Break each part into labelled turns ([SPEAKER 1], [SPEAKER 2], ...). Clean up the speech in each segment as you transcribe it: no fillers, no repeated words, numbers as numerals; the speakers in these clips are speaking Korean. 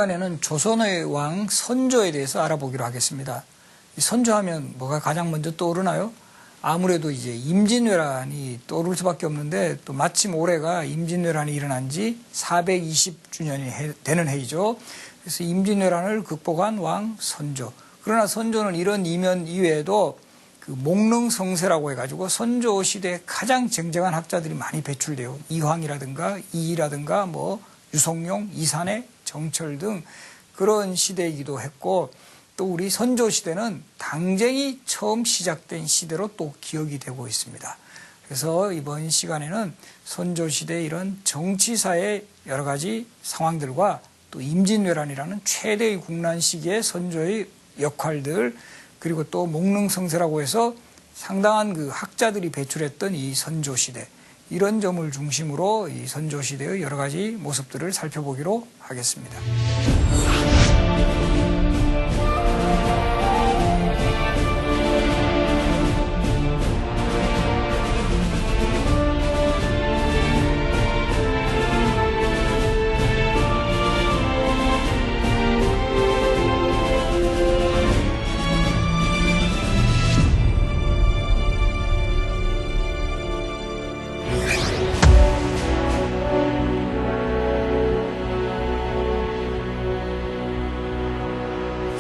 [SPEAKER 1] 시간에는 조선의 왕 선조에 대해서 알아보기로 하겠습니다. 선조하면 뭐가 가장 먼저 떠오르나요? 아무래도 이제 임진왜란이 떠오를 수밖에 없는데, 또 마침 올해가 임진왜란이 일어난 지 420주년이 되는 해이죠. 그래서 임진왜란을 극복한 왕 선조. 그러나 선조는 이런 이면 이외에도 그 목릉성세라고 해가지고 선조 시대에 가장 쟁쟁한 학자들이 많이 배출돼요. 이황이라든가 이이라든가 뭐 유성룡, 이산해, 정철 등 그런 시대이기도 했고, 또 우리 선조 시대는 당쟁이 처음 시작된 시대로 또 기억이 되고 있습니다. 그래서 이번 시간에는 선조 시대의 이런 정치사의 여러 가지 상황들과 또 임진왜란이라는 최대의 국난 시기의 선조의 역할들, 그리고 또 목릉성세라고 해서 상당한 그 학자들이 배출했던 이 선조 시대, 이런 점을 중심으로 이 선조 시대의 여러 가지 모습들을 살펴보기로 하겠습니다.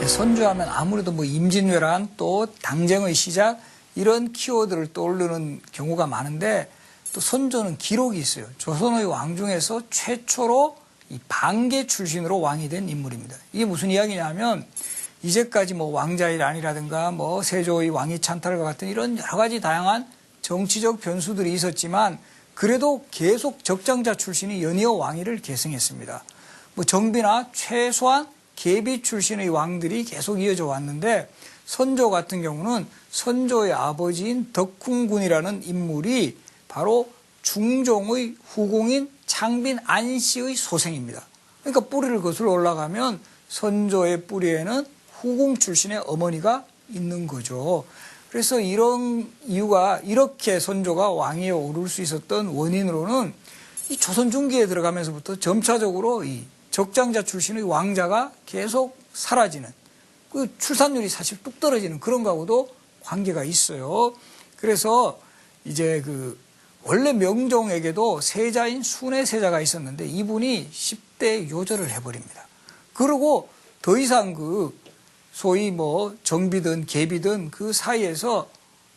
[SPEAKER 1] 선조하면 아무래도 뭐 임진왜란 또 당쟁의 시작 이런 키워드를 떠올리는 경우가 많은데, 또 선조는 기록이 있어요. 조선의 왕 중에서 최초로 이 반개 출신으로 왕이 된 인물입니다. 이게 무슨 이야기냐면, 이제까지 뭐 왕자의 난이라든가 뭐 세조의 왕위 찬탈과 같은 이런 여러 가지 다양한 정치적 변수들이 있었지만, 그래도 계속 적장자 출신이 연이어 왕위를 계승했습니다. 뭐 정비나 최소한 계비 출신의 왕들이 계속 이어져 왔는데, 선조 같은 경우는 선조의 아버지인 덕훈군이라는 인물이 바로 중종의 후궁인 창빈 안씨의 소생입니다. 그러니까 뿌리를 거슬러 올라가면 선조의 뿌리에는 후궁 출신의 어머니가 있는 거죠. 그래서 이런 이유가, 이렇게 선조가 왕위에 오를 수 있었던 원인으로는 이 조선 중기에 들어가면서부터 점차적으로 이 적장자 출신의 왕자가 계속 사라지는, 그 출산율이 사실 뚝 떨어지는 그런 거하고도 관계가 있어요. 그래서 이제 그 원래 명종에게도 세자인 순혜세자가 있었는데, 이분이 10대 요절을 해버립니다. 그리고 더 이상 그 소위 뭐 정비든 계비든 그 사이에서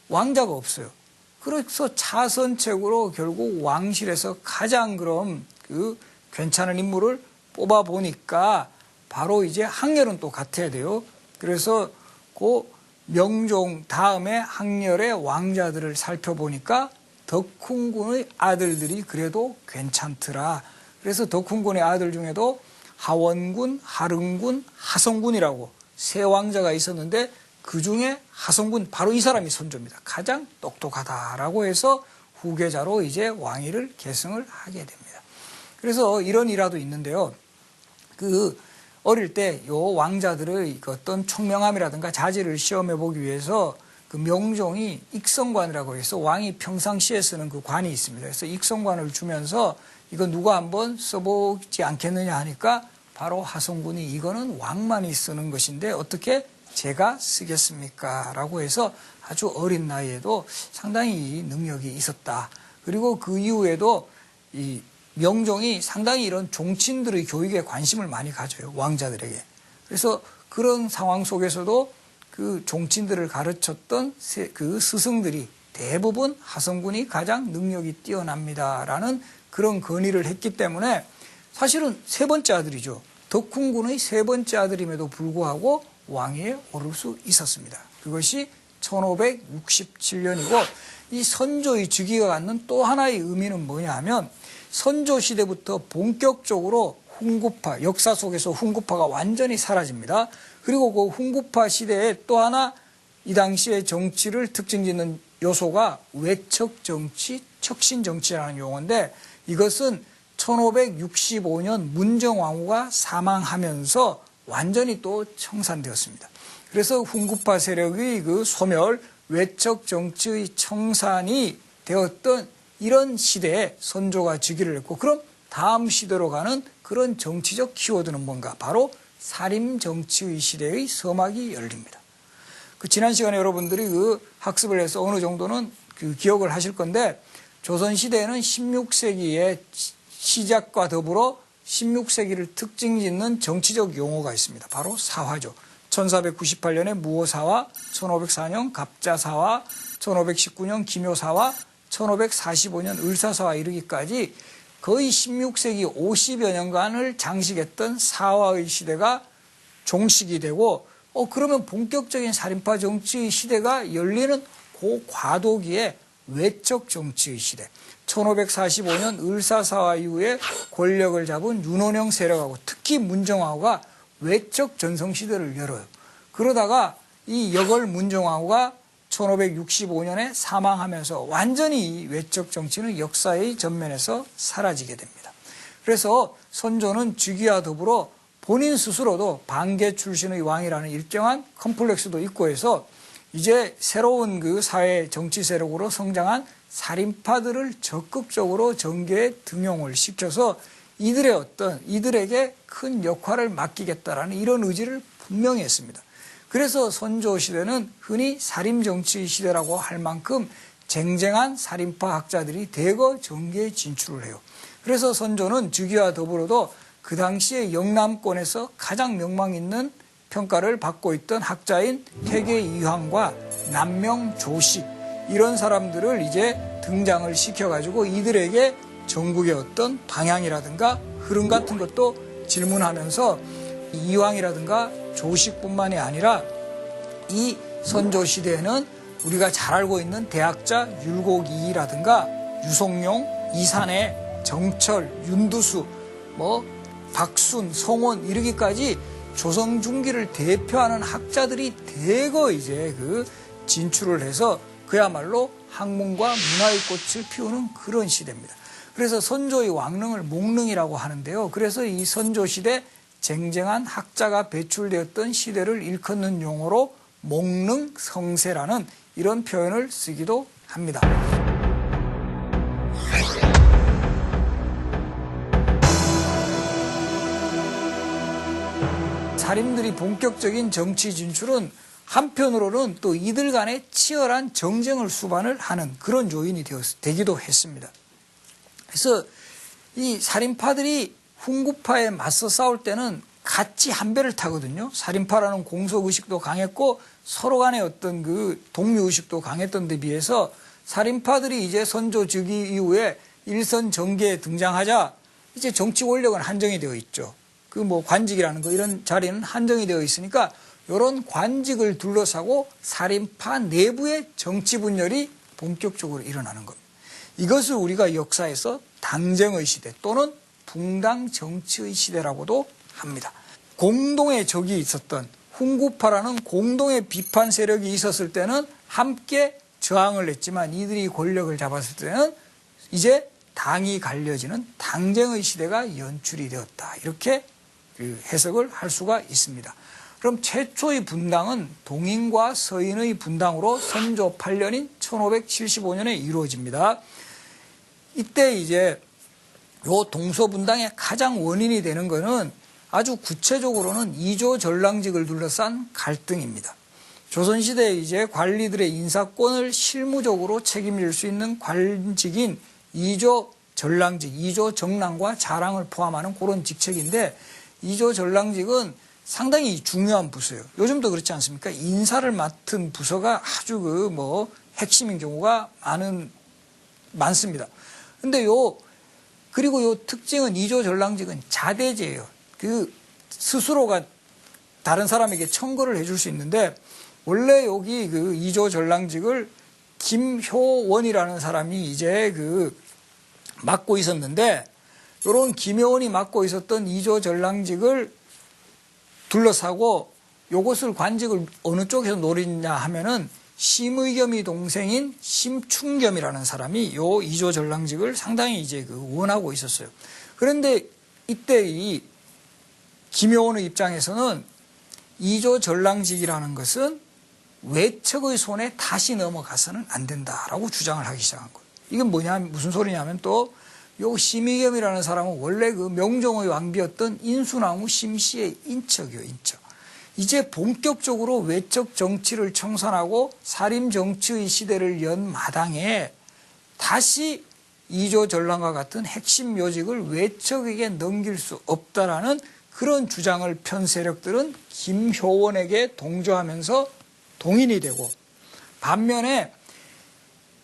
[SPEAKER 1] 왕자가 없어요. 그래서 차선책으로 결국 왕실에서 가장 그럼 그 괜찮은 인물을 뽑아 보니까 바로 이제 항렬은 또 같아야 돼요. 그래서 그 명종 다음에 항렬의 왕자들을 살펴보니까 덕훈군의 아들들이 그래도 괜찮더라. 그래서 덕훈군의 아들 중에도 하원군, 하릉군, 하성군이라고 세 왕자가 있었는데, 그 중에 하성군, 바로 이 사람이 선조입니다. 가장 똑똑하다라고 해서 후계자로 이제 왕위를 계승을 하게 됩니다. 그래서 이런 일화도 있는데요. 그 어릴 때 요 왕자들의 어떤 총명함이라든가 자질을 시험해 보기 위해서 그 명종이 익성관이라고 해서 왕이 평상시에 쓰는 그 관이 있습니다. 그래서 익성관을 주면서 이거 누가 한번 써보지 않겠느냐 하니까 바로 하성군이 이거는 왕만이 쓰는 것인데 어떻게 제가 쓰겠습니까? 라고 해서 아주 어린 나이에도 상당히 능력이 있었다. 그리고 그 이후에도 이 명종이 상당히 이런 종친들의 교육에 관심을 많이 가져요, 왕자들에게. 그래서 그런 상황 속에서도 그 종친들을 가르쳤던 그 스승들이 대부분 하성군이 가장 능력이 뛰어납니다라는 그런 건의를 했기 때문에, 사실은 세 번째 아들이죠. 덕훈군의 세 번째 아들임에도 불구하고 왕위에 오를 수 있었습니다. 그것이 1567년이고, 이 선조의 즉위가 갖는 또 하나의 의미는 뭐냐 하면, 선조 시대부터 본격적으로 훈구파, 역사 속에서 훈구파가 완전히 사라집니다. 그리고 그 훈구파 시대에 또 하나 이 당시의 정치를 특징짓는 요소가 외척 정치, 척신 정치라는 용어인데, 이것은 1565년 문정왕후가 사망하면서 완전히 또 청산되었습니다. 그래서 훈구파 세력의 그 소멸, 외척 정치의 청산이 되었던 이런 시대에 선조가 즉위를 했고, 그럼 다음 시대로 가는 그런 정치적 키워드는 뭔가? 바로 살인 정치의 시대의 서막이 열립니다. 지난 시간에 여러분들이 학습을 해서 어느 정도는 기억을 하실 건데, 조선시대에는 16세기의 시작과 더불어 16세기를 특징 짓는 정치적 용어가 있습니다. 바로 사화죠. 1498년에 무오사화, 1504년 갑자사화, 1519년 기묘사화, 1545년 을사사화 이르기까지 거의 16세기 50여 년간을 장식했던 사화의 시대가 종식이 되고, 그러면 본격적인 살인파 정치의 시대가 열리는 그 과도기에 외적 정치의 시대. 1545년 을사사화 이후에 권력을 잡은 윤원형 세력하고 특히 문정왕후가 외적 전성시대를 열어요. 그러다가 이 여걸 문정왕후가 1565년에 사망하면서 완전히 이 외적 정치는 역사의 전면에서 사라지게 됩니다. 그래서 선조는 즉위와 더불어 본인 스스로도 반개 출신의 왕이라는 일정한 컴플렉스도 있고 해서 이제 새로운 사회 정치 세력으로 성장한 살인파들을 적극적으로 정계에 등용을 시켜서 이들에게 큰 역할을 맡기겠다라는 이런 의지를 분명히 했습니다. 그래서 선조 시대는 흔히 살인 정치 시대라고 할 만큼 쟁쟁한 살인파 학자들이 대거 정계에 진출을 해요. 그래서 선조는 즉위와 더불어도 그 당시에 영남권에서 가장 명망 있는 평가를 받고 있던 학자인 퇴계 이황과 남명 조식 이런 사람들을 이제 등장을 시켜가지고 이들에게 전국의 어떤 방향이라든가 흐름 같은 것도 질문하면서 이황이라든가 조식뿐만이 아니라 이 선조 시대에는 우리가 잘 알고 있는 대학자 율곡이라든가 유송룡, 이산해, 정철, 윤두수, 박순, 성원 이르기까지 조선 중기를 대표하는 학자들이 대거 이제 진출을 해서 그야말로 학문과 문화의 꽃을 피우는 그런 시대입니다. 그래서 선조의 왕릉을 목릉이라고 하는데요. 그래서 이 선조 시대 쟁쟁한 학자가 배출되었던 시대를 일컫는 용어로 목릉 성세라는 이런 표현을 쓰기도 합니다. 살인들이 본격적인 정치 진출은 한편으로는 또 이들 간에 치열한 정쟁을 수반을 하는 그런 요인이 되기도 했습니다. 그래서 이 살인파들이 훈구파에 맞서 싸울 때는 같이 한 배를 타거든요. 살인파라는 공속의식도 강했고 서로 간의 어떤 동료의식도 관했던 데 비해서 살인파들이 이제 선조 즉위 이후에 일선 정계에 등장하자 이제 정치 권력은 한정이 되어 있죠. 관직이라는 이런 자리는 한정이 되어 있으니까 이런 관직을 둘러싸고 살인파 내부의 정치 분열이 본격적으로 일어나는 겁니다. 이것을 우리가 역사에서 당정의 시대 또는 붕당 정치의 시대라고도 합니다. 공동의 적이 있었던 훈구파라는 공동의 비판 세력이 있었을 때는 함께 저항을 했지만 이들이 권력을 잡았을 때는 이제 당이 갈려지는 당쟁의 시대가 연출이 되었다. 이렇게 해석을 할 수가 있습니다. 그럼 최초의 분당은 동인과 서인의 분당으로 선조 8년인 1575년에 이루어집니다. 이때 이제 요 동서분당의 가장 원인이 되는 것은 아주 구체적으로는 이조 전랑직을 둘러싼 갈등입니다. 조선시대 이제 관리들의 인사권을 실무적으로 책임질 수 있는 관직인 이조 전랑직, 이조 정랑과 자랑을 포함하는 그런 직책인데 이조 전랑직은 상당히 중요한 부서예요. 요즘도 그렇지 않습니까? 인사를 맡은 부서가 아주 핵심인 경우가 많습니다. 근데 그리고 요 특징은 이조 전랑직은 자대제예요. 스스로가 다른 사람에게 청구를 해줄 수 있는데 원래 여기 이조 전랑직을 김효원이라는 사람이 이제 맡고 있었는데 이런 김효원이 맡고 있었던 이조 전랑직을 둘러싸고 요것을 관직을 어느 쪽에서 노리냐 하면은 심의겸이 동생인 심충겸이라는 사람이 요 이조 전랑직을 상당히 이제 원하고 있었어요. 그런데 이때 이 김효원의 입장에서는 이조 전랑직이라는 것은 외척의 손에 다시 넘어가서는 안 된다라고 주장을 하기 시작한 거예요. 이건 무슨 소리냐면 또 요 심의겸이라는 사람은 원래 그 명종의 왕비였던 인수나무 심씨의 인척이에요, 인척. 이제 본격적으로 외적 정치를 청산하고 사림 정치의 시대를 연 마당에 다시 이조 전랑과 같은 핵심 요직을 외척에게 넘길 수 없다라는 그런 주장을 편 세력들은 김효원에게 동조하면서 동인이 되고, 반면에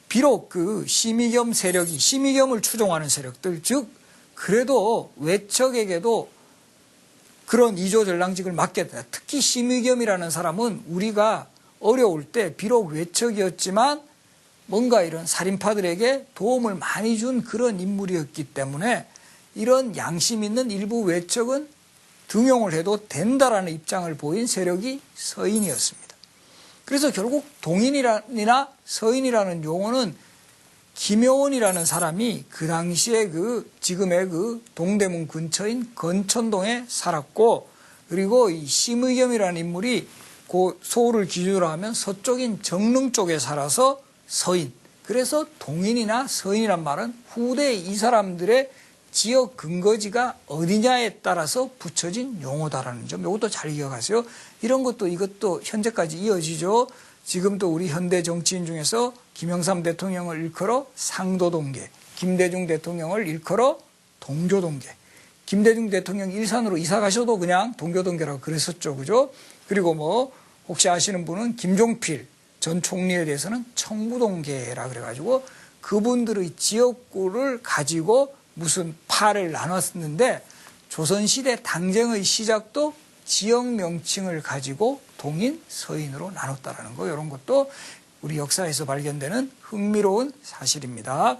[SPEAKER 1] 비록 그 심의겸 세력이 심의겸을 추종하는 세력들, 즉 그래도 외척에게도 그런 이조 전랑직을 맡게 된다. 특히 심의겸이라는 사람은 우리가 어려울 때 비록 외척이었지만 뭔가 이런 살인파들에게 도움을 많이 준 그런 인물이었기 때문에 이런 양심 있는 일부 외척은 등용을 해도 된다라는 입장을 보인 세력이 서인이었습니다. 그래서 결국 동인이나 서인이라는 용어는 김효원이라는 사람이 그 당시에 지금의 동대문 근처인 건천동에 살았고, 그리고 이 심의겸이라는 인물이 서울을 기준으로 하면 서쪽인 정릉 쪽에 살아서 서인. 그래서 동인이나 서인이란 말은 후대 이 사람들의 지역 근거지가 어디냐에 따라서 붙여진 용어다라는 점, 이것도 잘 기억하세요. 이것도 현재까지 이어지죠. 지금도 우리 현대 정치인 중에서 김영삼 대통령을 일컬어 상도동계, 김대중 대통령을 일컬어 동교동계, 김대중 대통령 일산으로 이사 가셔도 그냥 동교동계라고 그랬었죠, 그죠? 그리고 혹시 아시는 분은 김종필 전 총리에 대해서는 청구동계라 그래가지고 그분들의 지역구를 가지고 무슨 파를 나눴었는데, 조선시대 당쟁의 시작도 지역 명칭을 가지고 동인, 서인으로 나눴다라는 거, 이런 것도 우리 역사에서 발견되는 흥미로운 사실입니다.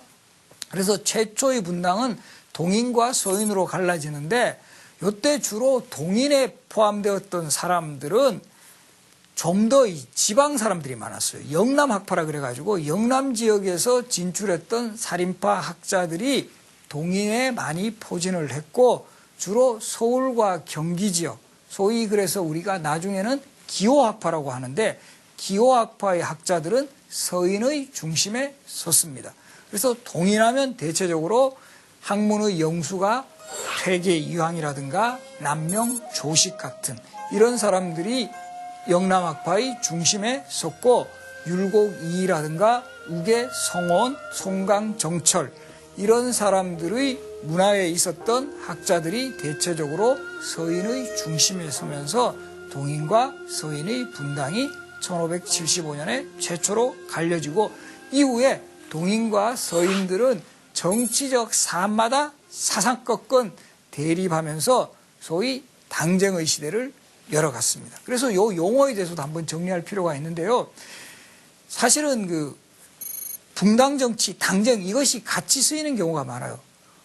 [SPEAKER 1] 그래서 최초의 분당은 동인과 서인으로 갈라지는데, 이때 주로 동인에 포함되었던 사람들은 좀 더 지방 사람들이 많았어요. 영남학파라 그래가지고 영남 지역에서 진출했던 살인파 학자들이 동인에 많이 포진을 했고, 주로 서울과 경기 지역, 소위 그래서 우리가 나중에는 기호학파라고 하는데, 기호학파의 학자들은 서인의 중심에 섰습니다. 그래서 동인하면 대체적으로 학문의 영수가 퇴계 이황이라든가 남명 조식 같은 이런 사람들이 영남학파의 중심에 섰고, 율곡이라든가 우계 성원, 송강 정철 이런 사람들의 문화에 있었던 학자들이 대체적으로 서인의 중심에 서면서 동인과 서인의 분당이 1575년에 최초로 갈려지고, 이후에 동인과 서인들은 정치적 사안마다 사상꺾은 대립하면서 소위 당쟁의 시대를 열어갔습니다. 그래서 이 용어에 대해서도 한번 정리할 필요가 있는데요. 사실은 분당 정치, 당쟁 이것이 같이 쓰이는 경우가 많아요.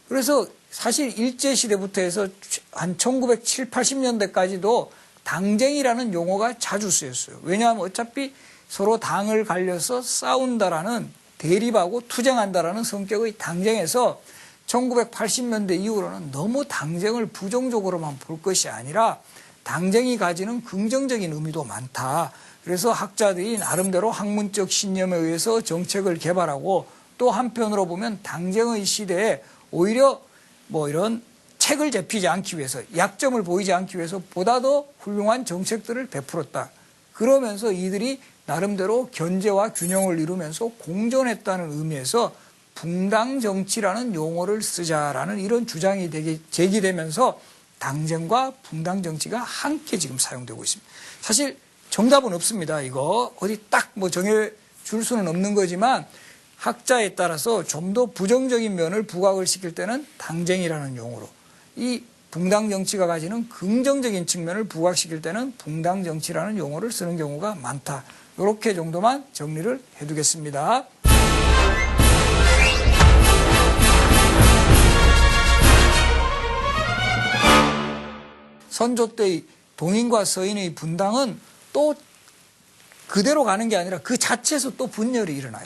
[SPEAKER 1] 그래서 사실 일제시대부터 해서 한 1970, 80년대까지도 당쟁이라는 용어가 자주 쓰였어요. 왜냐하면 어차피 서로 당을 갈려서 싸운다라는, 대립하고 투쟁한다라는 성격의 당쟁에서 1980년대 이후로는 너무 당쟁을 부정적으로만 볼 것이 아니라 당쟁이 가지는 긍정적인 의미도 많다. 그래서 학자들이 나름대로 학문적 신념에 의해서 정책을 개발하고, 또 한편으로 보면 당쟁의 시대에 오히려 이런 책을 제피지 않기 위해서, 약점을 보이지 않기 위해서 보다 더 훌륭한 정책들을 베풀었다. 그러면서 이들이 나름대로 견제와 균형을 이루면서 공존했다는 의미에서 붕당 정치라는 용어를 쓰자라는 이런 주장이 제기되면서 당쟁과 붕당 정치가 함께 지금 사용되고 있습니다. 사실 정답은 없습니다. 이거 어디 딱 정해줄 수는 없는 거지만, 학자에 따라서 좀 더 부정적인 면을 부각을 시킬 때는 당쟁이라는 용어로, 이 붕당 정치가 가지는 긍정적인 측면을 부각시킬 때는 붕당 정치라는 용어를 쓰는 경우가 많다. 이렇게 정도만 정리를 해두겠습니다. 선조 때의 동인과 서인의 분당은 또 그대로 가는 게 아니라 그 자체에서 또 분열이 일어나요.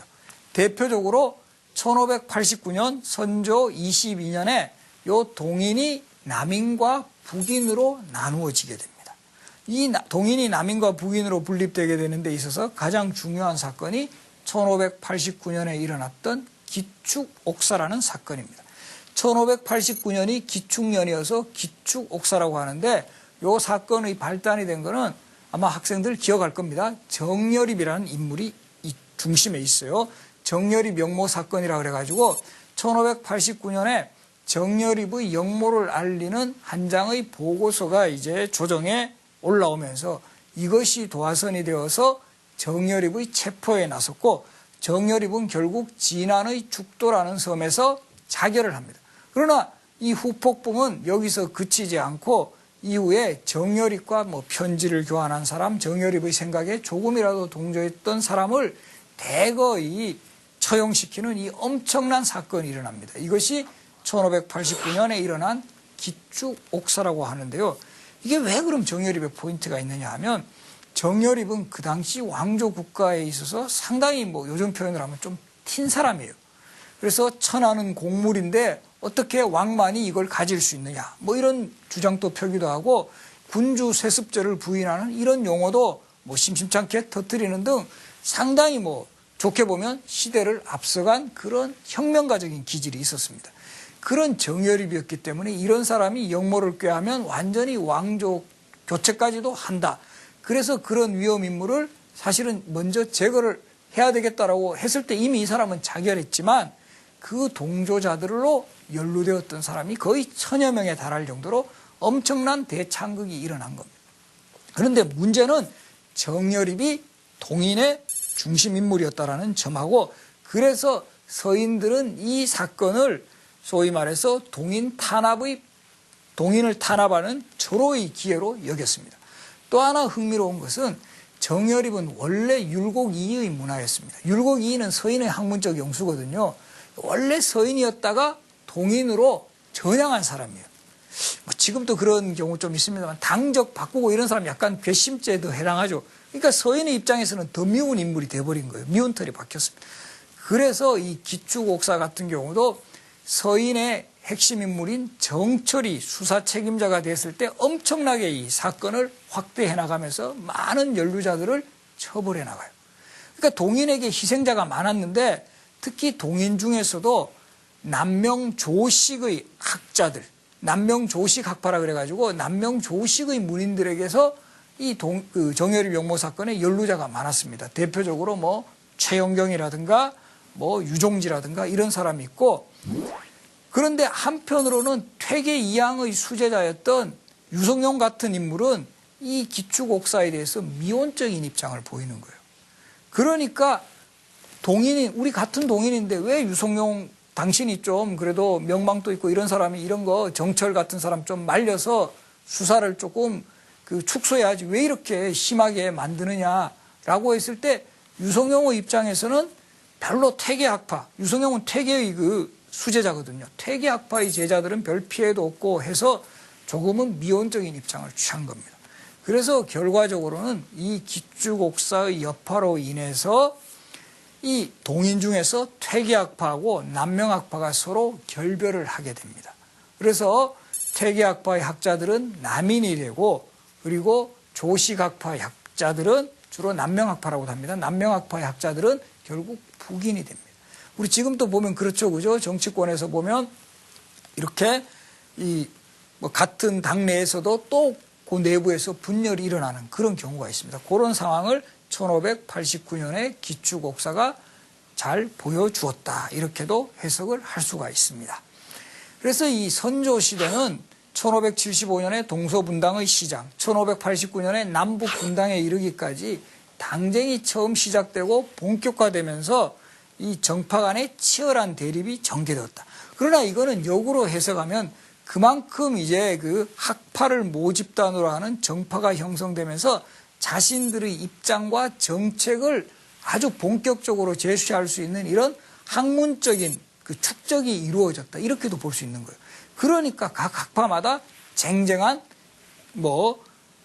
[SPEAKER 1] 대표적으로 1589년 선조 22년에 요 동인이 남인과 북인으로 나누어지게 됩니다. 이 동인이 남인과 북인으로 분립되게 되는 데 있어서 가장 중요한 사건이 1589년에 일어났던 기축 옥사라는 사건입니다. 1589년이 기축년이어서 기축옥사라고 하는데 이 사건의 발단이 된 거는 아마 학생들 기억할 겁니다. 정여립이라는 인물이 이 중심에 있어요. 정여립 영모 사건이라고 그래가지고 1589년에 정여립의 영모를 알리는 한 장의 보고서가 이제 조정에 올라오면서 이것이 도화선이 되어서 정여립의 체포에 나섰고 정여립은 결국 진안의 죽도라는 섬에서 자결을 합니다. 그러나 이 후폭풍은 여기서 그치지 않고 이후에 정여립과 편지를 교환한 사람, 정여립의 생각에 조금이라도 동조했던 사람을 대거의 처형시키는 이 엄청난 사건이 일어납니다. 이것이 1589년에 일어난 기축옥사라고 하는데요. 이게 왜 그럼 정여립의 포인트가 있느냐 하면 정여립은 그 당시 왕조 국가에 있어서 상당히 요즘 표현을 하면 좀 튄 사람이에요. 그래서 천하는 공물인데 어떻게 왕만이 이걸 가질 수 있느냐 이런 주장도 펴기도 하고 군주 세습제를 부인하는 이런 용어도 심심찮게 터뜨리는 등 상당히 좋게 보면 시대를 앞서간 그런 혁명가적인 기질이 있었습니다. 그런 정여립이었기 때문에 이런 사람이 영모를 꾀하면 완전히 왕조 교체까지도 한다. 그래서 그런 위험 인물을 사실은 먼저 제거를 해야 되겠다라고 했을 때 이미 이 사람은 자결했지만 그 동조자들로 연루되었던 사람이 거의 1000여 명에 달할 정도로 엄청난 대창극이 일어난 겁니다. 그런데 문제는 정여립이 동인의 중심 인물이었다라는 점하고 그래서 서인들은 이 사건을 소위 말해서 동인을 탄압하는 절호의 기회로 여겼습니다. 또 하나 흥미로운 것은 정여립은 원래 율곡이의 문화였습니다. 율곡이는 서인의 학문적 용수거든요. 원래 서인이었다가 동인으로 전향한 사람이에요. 지금도 그런 경우 좀 있습니다만 당적 바꾸고 이런 사람 약간 괘씸죄에도 해당하죠. 그러니까 서인의 입장에서는 더 미운 인물이 돼버린 거예요. 미운 털이 박혔습니다. 그래서 이 기축옥사 같은 경우도 서인의 핵심 인물인 정철이 수사 책임자가 됐을 때 엄청나게 이 사건을 확대해 나가면서 많은 연루자들을 처벌해 나가요. 그러니까 동인에게 희생자가 많았는데 특히 동인 중에서도 남명조식의 학자들, 남명조식 학파라 그래가지고 남명조식의 문인들에게서 이 정여립 영모 사건에 연루자가 많았습니다. 대표적으로 최영경이라든가 유종지라든가 이런 사람이 있고 그런데 한편으로는 퇴계 이양의 수제자였던 유성룡 같은 인물은 이 기축옥사에 대해서 미온적인 입장을 보이는 거예요. 그러니까 우리 같은 동인인데 왜 유성룡 당신이 좀 그래도 명망도 있고 이런 사람이 이런 거 정철 같은 사람 좀 말려서 수사를 조금 축소해야지 왜 이렇게 심하게 만드느냐라고 했을 때 유성룡의 입장에서는 별로 퇴계학파, 유성룡은 퇴계의 수제자거든요. 퇴계학파의 제자들은 별 피해도 없고 해서 조금은 미온적인 입장을 취한 겁니다. 그래서 결과적으로는 이 기축옥사의 여파로 인해서 이 동인 중에서 퇴계학파하고 남명학파가 서로 결별을 하게 됩니다. 그래서 퇴계학파의 학자들은 남인이 되고 그리고 조식학파의 학자들은 주로 남명학파라고 합니다. 남명학파의 학자들은 결국 북인이 됩니다. 우리 지금도 보면 그렇죠, 그죠? 정치권에서 보면 이렇게 같은 당내에서도 또 그 내부에서 분열이 일어나는 그런 경우가 있습니다. 그런 상황을 1589년에 기축옥사가 잘 보여주었다. 이렇게도 해석을 할 수가 있습니다. 그래서 이 선조시대는 1575년에 동서분당의 시작, 1589년에 남북분당에 이르기까지 당쟁이 처음 시작되고 본격화되면서 이 정파 간의 치열한 대립이 전개되었다. 그러나 이거는 역으로 해석하면 그만큼 이제 학파를 모집단으로 하는 정파가 형성되면서 자신들의 입장과 정책을 아주 본격적으로 제시할 수 있는 이런 학문적인 축적이 이루어졌다. 이렇게도 볼 수 있는 거예요. 그러니까 각 학파마다 쟁쟁한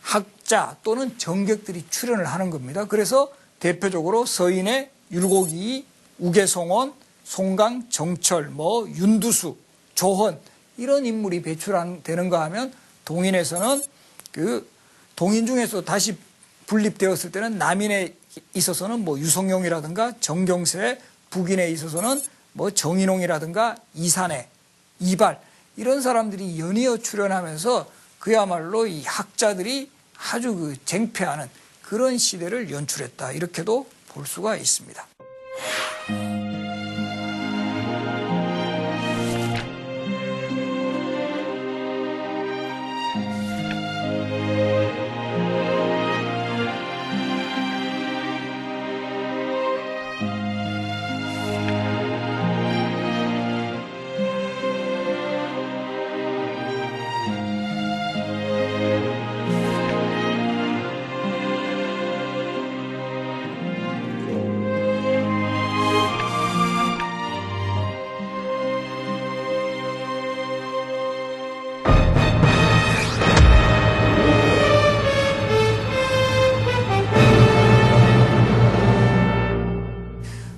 [SPEAKER 1] 학자 또는 정객들이 출연을 하는 겁니다. 그래서 대표적으로 서인의 율곡이, 우계송원, 송강, 정철, 윤두수, 조헌 이런 인물이 배출되는가 하면 동인에서는 동인 중에서 다시 분립되었을 때는 남인에 있어서는 유성룡이라든가 정경세, 북인에 있어서는 정인홍이라든가 이발 이런 사람들이 연이어 출연하면서 그야말로 이 학자들이 아주 그 쟁패하는 그런 시대를 연출했다. 이렇게도 볼 수가 있습니다.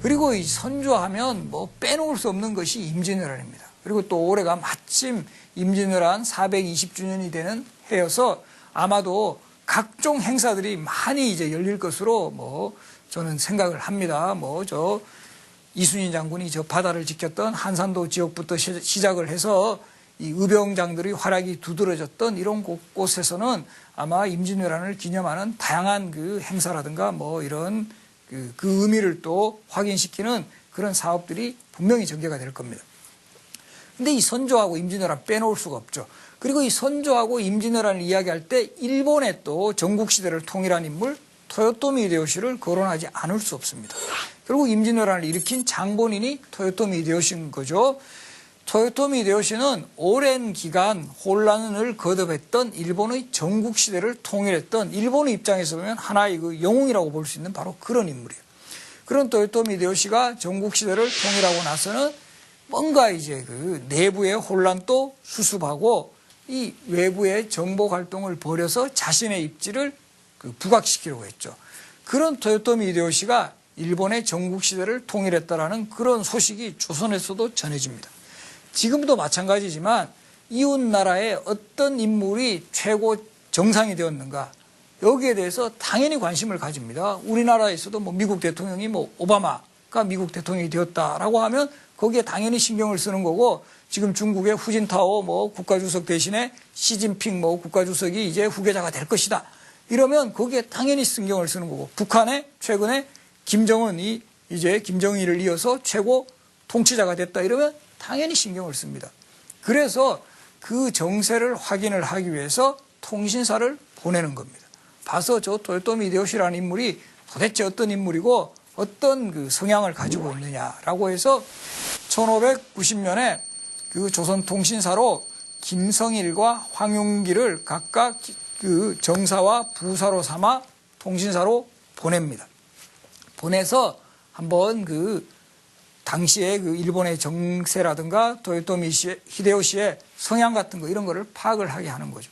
[SPEAKER 1] 그리고 이 선조하면 뭐 빼놓을 수 없는 것이 임진왜란입니다. 그리고 또 올해가 마침 임진왜란 420주년이 되는 해여서 아마도 각종 행사들이 많이 이제 열릴 것으로 뭐 저는 생각을 합니다. 뭐 저 이순신 장군이 저 바다를 지켰던 한산도 지역부터 시작을 해서 이 의병장들의 활약이 두드러졌던 이런 곳곳에서는 아마 임진왜란을 기념하는 다양한 그 행사라든가 뭐 이런 그 의미를 또 확인시키는 그런 사업들이 분명히 전개가 될 겁니다. 근데 이 선조하고 임진왜란 빼놓을 수가 없죠. 그리고 이 선조하고 임진왜란을 이야기할 때 일본의 또 전국시대를 통일한 인물 토요토미 히데요시를 거론하지 않을 수 없습니다. 결국 임진왜란을 일으킨 장본인이 토요토미 히데요시인 거죠. 토요토미 히데요시는 오랜 기간 혼란을 거듭했던 일본의 전국시대를 통일했던 일본의 입장에서 보면 하나의 그 영웅이라고 볼 수 있는 바로 그런 인물이에요. 그런 토요토미 히데요시가 전국시대를 통일하고 나서는 뭔가 이제 그 내부의 혼란도 수습하고 이 외부의 정복 활동을 벌여서 자신의 입지를 그 부각시키려고 했죠. 그런 토요토미 히데요시가 일본의 전국시대를 통일했다라는 그런 소식이 조선에서도 전해집니다. 지금도 마찬가지지만 이웃 나라의 어떤 인물이 최고 정상이 되었는가 여기에 대해서 당연히 관심을 가집니다. 우리나라에서도 뭐 미국 대통령이 뭐 오바마가 미국 대통령이 되었다라고 하면 거기에 당연히 신경을 쓰는 거고 지금 중국의 후진타오 뭐 국가주석 대신에 시진핑 뭐 국가주석이 이제 후계자가 될 것이다. 이러면 거기에 당연히 신경을 쓰는 거고 북한에 최근에 김정은이 이제 김정일을 이어서 최고 통치자가 됐다 이러면 당연히 신경을 씁니다. 그래서 그 정세를 확인을 하기 위해서 통신사를 보내는 겁니다. 봐서 저 토요토미 히데요시라는 인물이 도대체 어떤 인물이고 어떤 그 성향을 가지고 있느냐라고 해서 1590년에 그 조선통신사로 김성일과 황용기를 각각 그 정사와 부사로 삼아 통신사로 보냅니다. 보내서 한번 그 당시에 그 일본의 정세라든가 토요토미 히데요시의 성향 같은 거 이런 거를 파악을 하게 하는 거죠.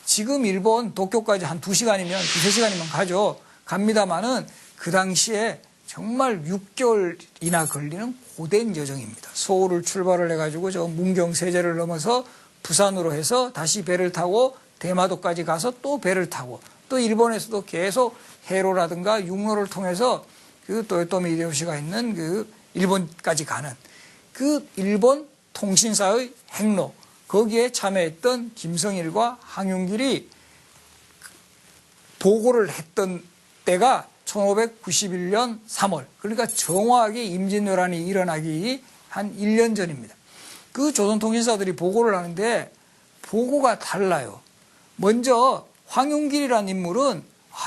[SPEAKER 1] 지금 일본 도쿄까지 한 2시간이면 3시간이면 가죠. 갑니다마는 그 당시에 정말 6개월이나 걸리는 고된 여정입니다. 서울을 출발을 해가지고 저 문경 세제를 넘어서 부산으로 해서 다시 배를 타고 대마도까지 가서 또 배를 타고 또 일본에서도 계속 해로라든가 육로를 통해서 그 토요토미 히데요시가 있는 그 일본까지 가는 그 일본 통신사의 행로 거기에 참여했던 김성일과 황용길이 보고를 했던 때가 1591년 3월 그러니까 정확하게 임진왜란이 일어나기 한 1년 전입니다. 그 조선통신사들이 보고를 하는데 보고가 달라요. 먼저 황용길이라는 인물은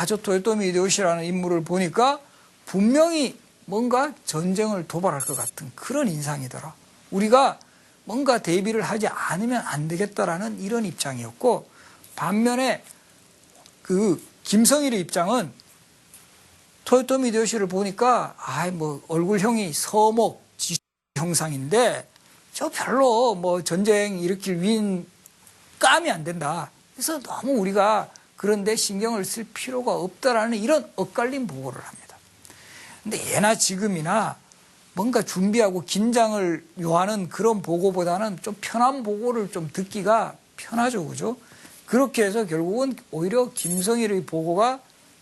[SPEAKER 1] 저 토요토미 히데요시라는 인물을 보니까 분명히 뭔가 전쟁을 도발할 것 같은 그런 인상이더라. 우리가 뭔가 대비를 하지 않으면 안 되겠다라는 이런 입장이었고 반면에 그 김성일의 입장은 토요토미 히데요시를 보니까 뭐 얼굴형이 서목 지수 형상인데 저 별로 뭐 전쟁 일으킬 위인 감이 안 된다. 그래서 너무 우리가 그런데 신경을 쓸 필요가 없다라는 이런 엇갈린 보고를 합니다. 근데 예나 지금이나 뭔가 준비하고 긴장을 요하는 그런 보고보다는 좀 편한 보고를 좀 듣기가 편하죠. 그죠? 그렇게 해서 결국은 오히려 김성일의 보고가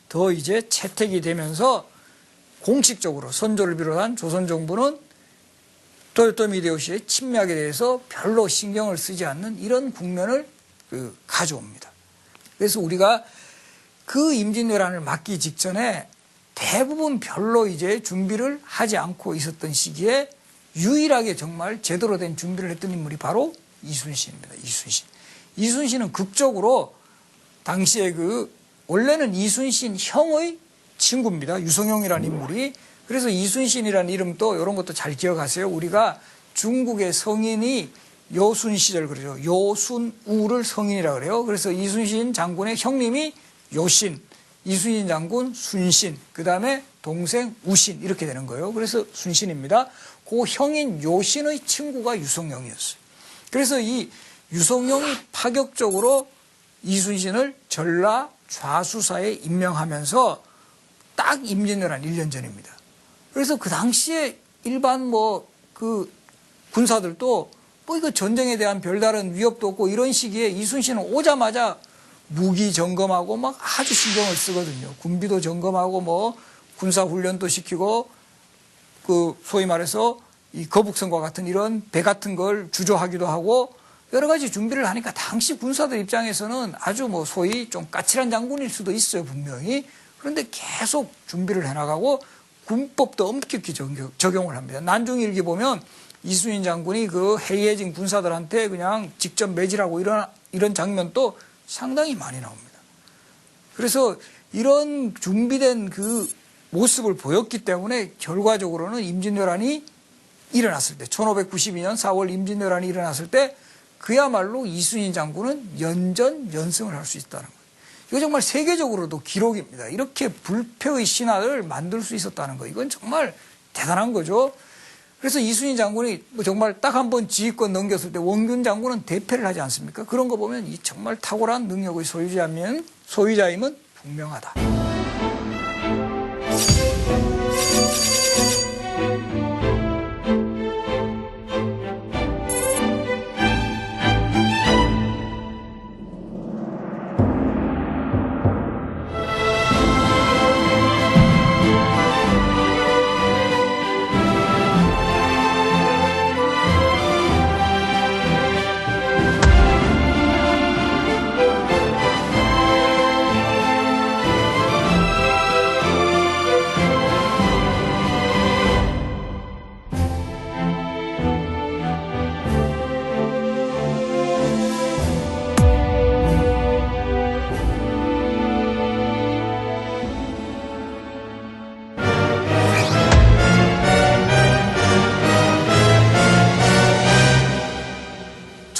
[SPEAKER 1] 더 이제 채택이 되면서 공식적으로 선조를 비롯한 조선 정부는 토요토미 히데요시의 침략에 대해서 별로 신경을 쓰지 않는 이런 국면을 가져옵니다. 그래서 우리가 그 임진왜란을 맞기 직전에 대부분 별로 이제 준비를 하지 않고 있었던 시기에 유일하게 정말 제대로 된 준비를 했던 인물이 바로 이순신입니다. 이순신은 극적으로 당시에 원래는 이순신 형의 친구입니다. 유성룡이라는 인물이. 그래서 이순신이라는 이름도 이런 것도 잘 기억하세요. 우리가 중국의 성인이 요순 시절 그러죠. 요순우를 성인이라고 그래요. 그래서 이순신 장군의 형님이 요신, 이순신 장군 순신, 그 다음에 동생 우신 이렇게 되는 거예요. 그래서 순신입니다. 그 형인 요신의 친구가 유성룡이었어요. 그래서 이 유성룡이 파격적으로 이순신을 전라 좌수사에 임명하면서 딱 임진왜란 1년 전입니다. 그래서 그 당시에 일반 군사들도 이거 전쟁에 대한 별다른 위협도 없고 이런 시기에 이순신은 오자마자 무기 점검하고 막 아주 신경을 쓰거든요. 군비도 점검하고 군사 훈련도 시키고 소위 말해서 이 거북선과 같은 이런 배 같은 걸 주조하기도 하고 여러 가지 준비를 하니까 당시 군사들 입장에서는 아주 소위 좀 까칠한 장군일 수도 있어요, 분명히. 그런데 계속 준비를 해나가고 군법도 엄격히 적용을 합니다. 난중일기 보면 이순신 장군이 해이해진 군사들한테 그냥 직접 매질하고 이런 장면도 상당히 많이 나옵니다. 그래서 이런 준비된 모습을 보였기 때문에 결과적으로는 임진왜란이 일어났을 때 1592년 4월 임진왜란이 일어났을 때 그야말로 이순신 장군은 연전연승을 할 수 있다는 거예요. 이거 정말 세계적으로도 기록입니다. 이렇게 불패의 신화를 만들 수 있었다는 거, 이건 정말 대단한 거죠. 그래서 이순신 장군이 정말 딱 한 번 지휘권 넘겼을 때 원균 장군은 대패를 하지 않습니까? 그런 거 보면 이 정말 탁월한 능력의 소유자임은 분명하다.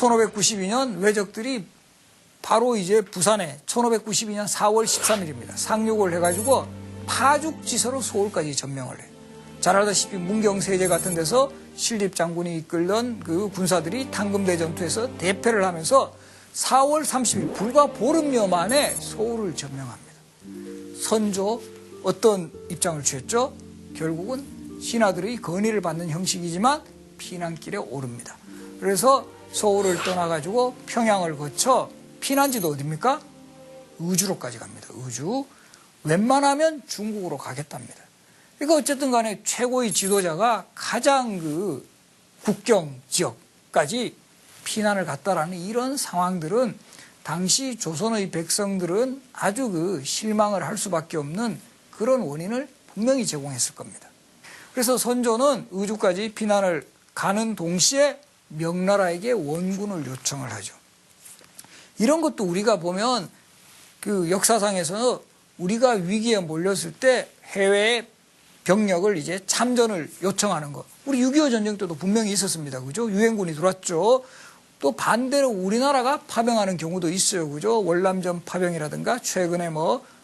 [SPEAKER 1] 1592년 왜적들이 바로 이제 부산에 1592년 4월 13일입니다. 상륙을 해가지고 파죽지서로 서울까지 점령을 해요. 잘 알다시피 문경세제 같은 데서 신립 장군이 이끌던 군사들이 당금대 전투에서 대패를 하면서 4월 30일 불과 보름여 만에 서울을 점령합니다. 선조 어떤 입장을 취했죠? 결국은 신하들의 건의를 받는 형식이지만 피난길에 오릅니다. 그래서 서울을 떠나가지고 평양을 거쳐 피난지도 어디입니까? 의주로까지 갑니다. 의주. 웬만하면 중국으로 가겠답니다. 그러니까 어쨌든 간에 최고의 지도자가 가장 국경 지역까지 피난을 갔다라는 이런 상황들은 당시 조선의 백성들은 아주 실망을 할 수밖에 없는 그런 원인을 분명히 제공했을 겁니다. 그래서 선조는 의주까지 피난을 가는 동시에 명나라에게 원군을 요청을 하죠. 이런 것도 우리가 보면 역사상에서 우리가 위기에 몰렸을 때 해외에 병력을 이제 참전을 요청하는 것. 우리 6.25 전쟁 때도 분명히 있었습니다. 그죠? 유엔군이 들어왔죠. 또 반대로 우리나라가 파병하는 경우도 있어요. 그죠? 월남전 파병이라든가 최근에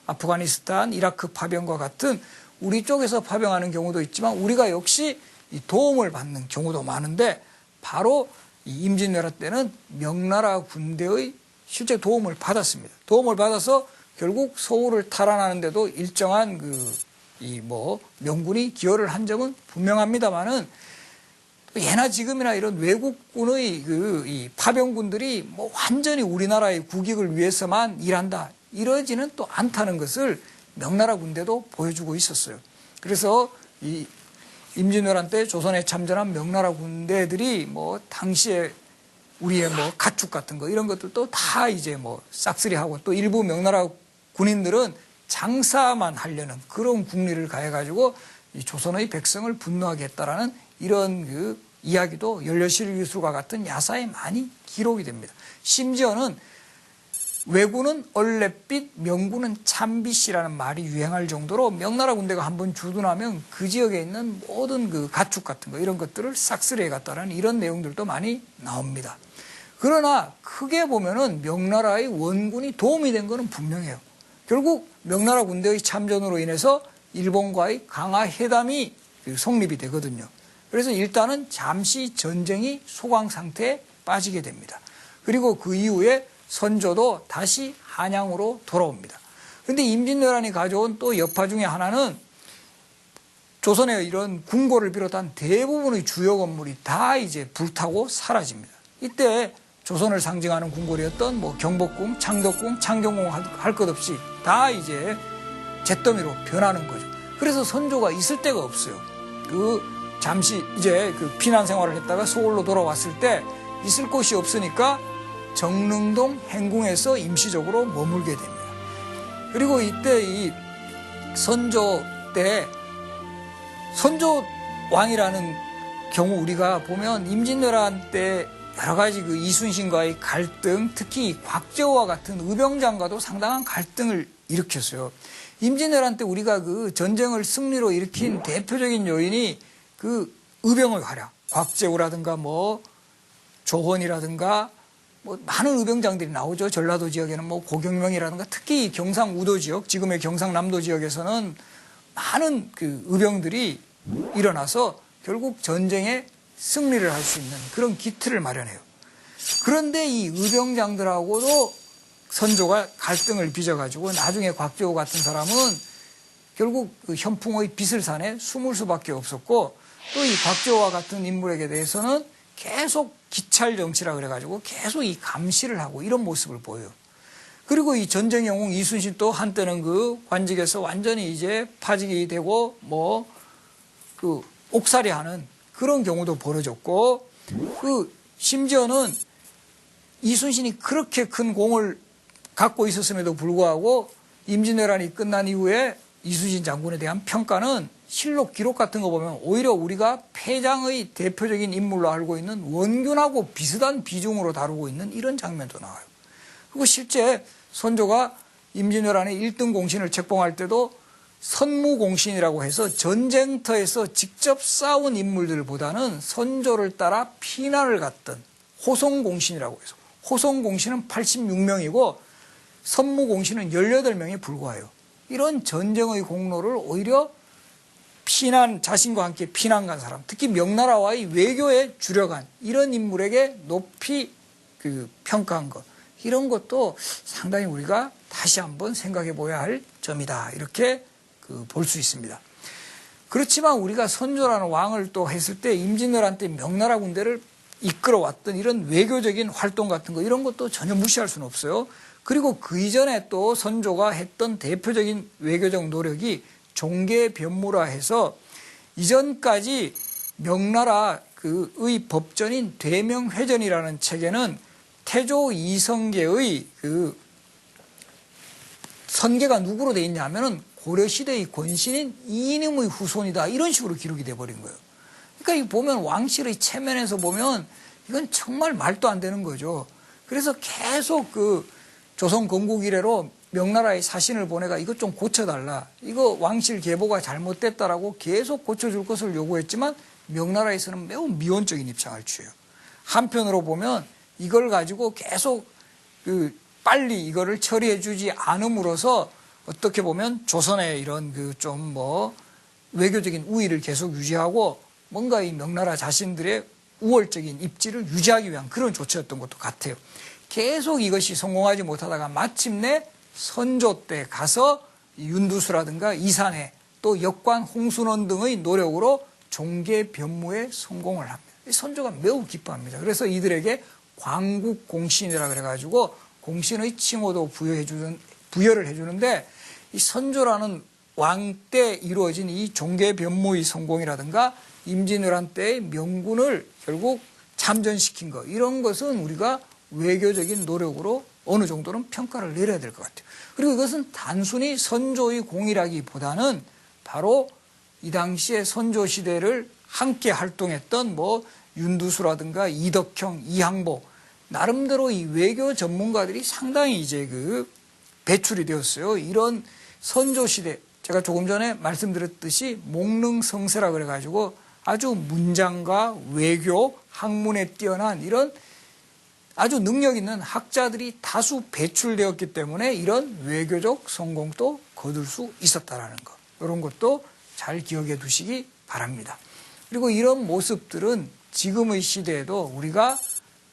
[SPEAKER 1] 아프가니스탄, 이라크 파병과 같은 우리 쪽에서 파병하는 경우도 있지만 우리가 역시 이 도움을 받는 경우도 많은데 바로 이 임진왜란 때는 명나라 군대의 실제 도움을 받았습니다. 도움을 받아서 결국 서울을 탈환하는데도 일정한 명군이 기여를 한 점은 분명합니다만은 예나 지금이나 이런 외국군의 이 파병군들이 완전히 우리나라의 국익을 위해서만 일한다 이러지는 또 않다는 것을 명나라 군대도 보여주고 있었어요. 그래서 이 임진왜란 때 조선에 참전한 명나라 군대들이 뭐 당시에 우리의 뭐 가축 같은 거 이런 것들도 다 이제 뭐 싹쓸이하고 또 일부 명나라 군인들은 장사만 하려는 그런 국리를 가해가지고 이 조선의 백성을 분노하게 했다라는 이런 그 이야기도 연려실기술과 같은 야사에 많이 기록이 됩니다. 심지어는 왜군은 얼렛빛, 명군은 참빛이라는 말이 유행할 정도로 명나라 군대가 한번 주둔하면 그 지역에 있는 모든 그 가축 같은 거 이런 것들을 싹쓸이해 갔다는 이런 내용들도 많이 나옵니다. 그러나 크게 보면은 명나라의 원군이 도움이 된 것은 분명해요. 결국 명나라 군대의 참전으로 인해서 일본과의 강화 회담이 성립이 되거든요. 그래서 일단은 잠시 전쟁이 소강 상태에 빠지게 됩니다. 그리고 그 이후에 선조도 다시 한양으로 돌아옵니다. 그런데 임진왜란이 가져온 또 여파 중에 하나는 조선의 이런 궁궐을 비롯한 대부분의 주요 건물이 다 이제 불타고 사라집니다. 이때 조선을 상징하는 궁궐이었던 뭐 경복궁, 창덕궁, 창경궁 할 것 없이 다 이제 잿더미로 변하는 거죠. 그래서 선조가 있을 데가 없어요. 잠시 이제 피난 생활을 했다가 서울로 돌아왔을 때 있을 곳이 없으니까 정릉동 행궁에서 임시적으로 머물게 됩니다. 그리고 이때 이 선조 때 선조 왕이라는 경우 우리가 보면 임진왜란 때 여러 가지 그 이순신과의 갈등, 특히 곽재호와 같은 의병장과도 상당한 갈등을 일으켰어요. 임진왜란 때 우리가 그 전쟁을 승리로 일으킨 대표적인 요인이 그 의병의 활약, 곽재호라든가 뭐 조헌이라든가 뭐 많은 의병장들이 나오죠. 전라도 지역에는 뭐 고경명이라든가 특히 경상우도 지역, 지금의 경상남도 지역에서는 많은 그 의병들이 일어나서 결국 전쟁에 승리를 할 수 있는 그런 기틀을 마련해요. 그런데 이 의병장들하고도 선조가 갈등을 빚어가지고 나중에 곽재호 같은 사람은 결국 그 현풍의 빛을 산에 숨을 수밖에 없었고 또 이 곽재호와 같은 인물에게 대해서는 계속 기찰 정치라 그래가지고 계속 이 감시를 하고 이런 모습을 보여요. 그리고 이 전쟁 영웅 이순신 또 한때는 그 관직에서 완전히 이제 파직이 되고 뭐 그 옥살이하는 그런 경우도 벌어졌고 심지어는 이순신이 그렇게 큰 공을 갖고 있었음에도 불구하고 임진왜란이 끝난 이후에 이순신 장군에 대한 평가는 실록 기록 같은 거 보면 오히려 우리가 패장의 대표적인 인물로 알고 있는 원균하고 비슷한 비중으로 다루고 있는 이런 장면도 나와요. 그리고 실제 선조가 임진왜란의 1등 공신을 책봉할 때도 선무공신이라고 해서 전쟁터에서 직접 싸운 인물들보다는 선조를 따라 피난을 갔던 호송공신이라고 해서 호송공신은 86명이고 선무공신은 18명에 불과해요. 이런 전쟁의 공로를 오히려 자신과 함께 피난 간 사람, 특히 명나라와의 외교에 주력한 이런 인물에게 높이 평가한 것, 이런 것도 상당히 우리가 다시 한번 생각해 봐야 할 점이다. 이렇게 볼 수 있습니다. 그렇지만 우리가 선조라는 왕을 또 했을 때 임진왜란 때 명나라 군대를 이끌어왔던 이런 외교적인 활동 같은 거 이런 것도 전혀 무시할 수는 없어요. 그리고 그 이전에 또 선조가 했던 대표적인 외교적 노력이 종계변무라 해서 이전까지 명나라의 법전인 대명회전이라는 책에는 태조 이성계의 선계가 누구로 돼 있냐면은 고려시대의 권신인 이인음의 후손이다. 이런 식으로 기록이 돼버린 거예요. 그러니까 보면 왕실의 체면에서 보면 이건 정말 말도 안 되는 거죠. 그래서 계속 조선 건국 이래로 명나라의 사신을 보내가 이것 좀 고쳐달라. 이거 왕실 계보가 잘못됐다라고 계속 고쳐줄 것을 요구했지만 명나라에서는 매우 미온적인 입장을 취해요. 한편으로 보면 이걸 가지고 계속 빨리 이거를 처리해 주지 않음으로써 어떻게 보면 조선의 이런 외교적인 우위를 계속 유지하고 뭔가 이 명나라 자신들의 우월적인 입지를 유지하기 위한 그런 조치였던 것도 같아요. 계속 이것이 성공하지 못하다가 마침내 선조 때 가서 윤두수라든가 이산해 또 역관 홍순원 등의 노력으로 종계변무에 성공을 합니다. 선조가 매우 기뻐합니다. 그래서 이들에게 광국공신이라 그래가지고 공신의 칭호도 부여를 해주는데 이 선조라는 왕 때 이루어진 이 종계 변모의 성공이라든가 임진왜란 때의 명군을 결국 참전시킨 것, 이런 것은 우리가 외교적인 노력으로 어느 정도는 평가를 내려야 될 것 같아요. 그리고 이것은 단순히 선조의 공이라기보다는 바로 이 당시에 선조 시대를 함께 활동했던 윤두수라든가 이덕형, 이항복, 나름대로 이 외교 전문가들이 상당히 이제 배출이 되었어요. 이런 선조 시대, 제가 조금 전에 말씀드렸듯이 목릉성세라 그래가지고 아주 문장과 외교, 학문에 뛰어난 이런 아주 능력 있는 학자들이 다수 배출되었기 때문에 이런 외교적 성공도 거둘 수 있었다라는 것, 이런 것도 잘 기억해 두시기 바랍니다. 그리고 이런 모습들은 지금의 시대에도 우리가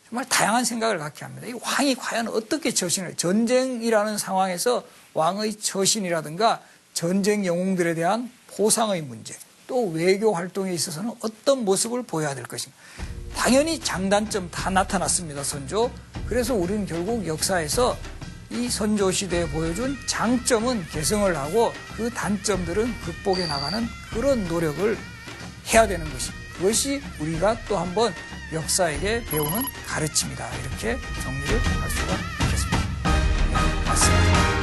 [SPEAKER 1] 정말 다양한 생각을 갖게 합니다. 이 왕이 과연 어떻게 처신을, 전쟁이라는 상황에서 왕의 처신이라든가 전쟁 영웅들에 대한 포상의 문제, 또 외교 활동에 있어서는 어떤 모습을 보여야 될 것인가. 당연히 장단점 다 나타났습니다, 선조. 그래서 우리는 결국 역사에서 이 선조 시대에 보여준 장점은 개성을 하고 그 단점들은 극복해 나가는 그런 노력을 해야 되는 것입니다. 그것이 우리가 또 한번 역사에게 배우는 가르침이다. 이렇게 정리를 할 수가 있겠습니다. 네, 맞습니다.